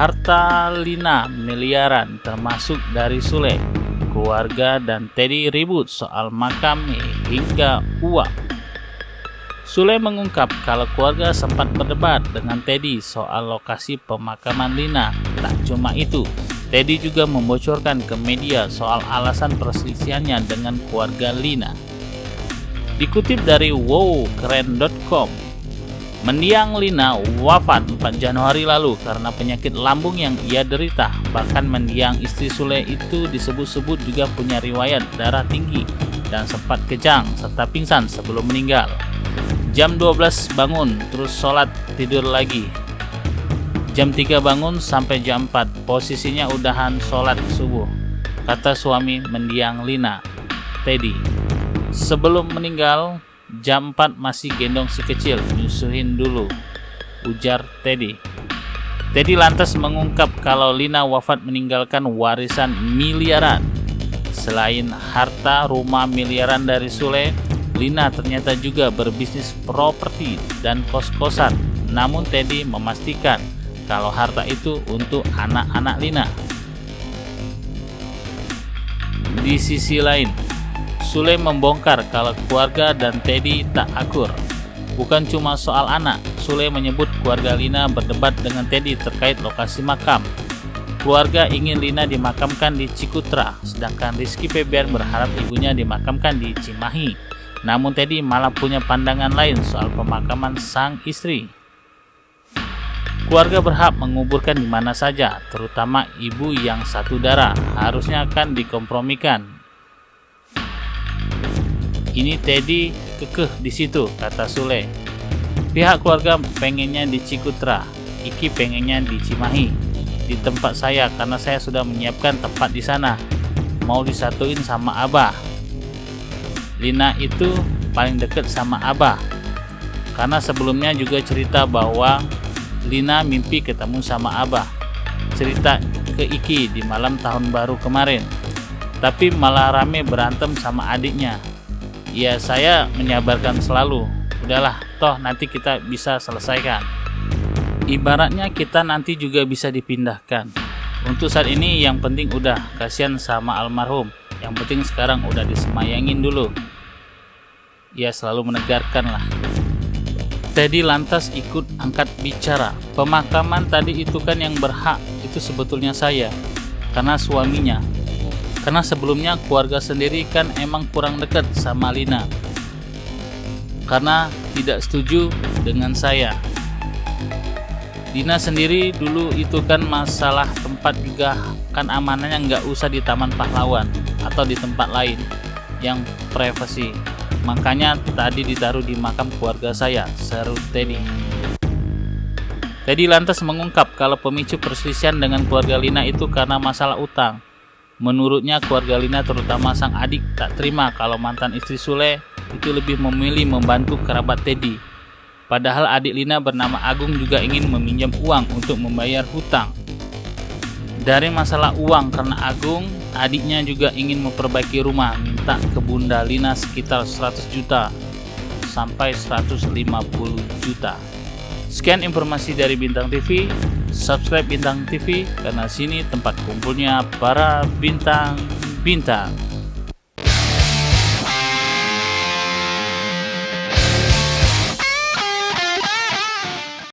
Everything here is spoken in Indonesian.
Harta Lina miliaran termasuk dari Sule. Keluarga dan Teddy ribut soal makam hingga uang. Sule mengungkap kalau keluarga sempat berdebat dengan Teddy soal lokasi pemakaman Lina. Tak cuma itu, Teddy juga membocorkan ke media soal alasan perselisihannya dengan keluarga Lina. Dikutip dari wowkeren.com, mendiang Lina wafat 4 Januari lalu karena penyakit lambung yang ia derita. Bahkan mendiang istri Sule itu disebut-sebut juga punya riwayat darah tinggi dan sempat kejang serta pingsan sebelum meninggal. Jam 12 bangun, terus sholat, tidur lagi. Jam 3 bangun sampai jam 4, posisinya udahan sholat subuh, kata suami mendiang Lina, Teddy. Sebelum meninggal, jam 4 masih gendong si kecil, nyusuin dulu, ujar Teddy. Teddy lantas mengungkap kalau Lina wafat meninggalkan warisan miliaran. Selain harta rumah miliaran dari Sule, Lina ternyata juga berbisnis properti dan kos-kosan. Namun Teddy memastikan kalau harta itu untuk anak-anak Lina. Di sisi lain, Sule membongkar kalau keluarga dan Teddy tak akur. Bukan cuma soal anak, Sule menyebut keluarga Lina berdebat dengan Teddy terkait lokasi makam. Keluarga ingin Lina dimakamkan di Cikutra, sedangkan Rizky Febian berharap ibunya dimakamkan di Cimahi. Namun Teddy malah punya pandangan lain soal pemakaman sang istri. Keluarga berhak menguburkan di mana saja, terutama ibu yang satu darah, harusnya akan dikompromikan. Ini Teddy kekeh di situ, kata Sule. Pihak keluarga pengennya di Cikutra, Iki pengennya di Cimahi, di tempat saya karena saya sudah menyiapkan tempat di sana. Mau disatuin sama Abah. Lina itu paling dekat sama Abah, karena sebelumnya juga cerita bahwa Lina mimpi ketemu sama Abah. Cerita ke Iki di malam tahun baru kemarin, tapi malah rame berantem sama adiknya. Ya saya menyabarkan selalu, udahlah toh nanti kita bisa selesaikan. Ibaratnya kita nanti juga bisa dipindahkan. Untuk saat ini yang penting udah, kasihan sama almarhum. Yang penting sekarang udah disemayangin dulu. Ya selalu menegarkan lah. Teddy lantas ikut angkat bicara. Pemakaman tadi itu kan yang berhak itu sebetulnya saya, karena suaminya. Karena sebelumnya keluarga sendiri kan emang kurang dekat sama Lina, karena tidak setuju dengan saya. Lina sendiri dulu itu kan masalah tempat juga kan amanahnya nggak usah di Taman Pahlawan atau di tempat lain yang privasi. Makanya tadi ditaruh di makam keluarga saya, seru Teddy. Teddy lantas mengungkap kalau pemicu perselisihan dengan keluarga Lina itu karena masalah utang. Menurutnya keluarga Lina terutama sang adik tak terima kalau mantan istri Sule itu lebih memilih membantu kerabat Teddy. Padahal adik Lina bernama Agung juga ingin meminjam uang untuk membayar hutang. Dari masalah uang karena Agung, adiknya juga ingin memperbaiki rumah, minta ke Bunda Lina sekitar 100 juta sampai 150 juta. Sekian informasi dari Bintang TV. Subscribe Bintang TV karena sini tempat kumpulnya para bintang-bintang.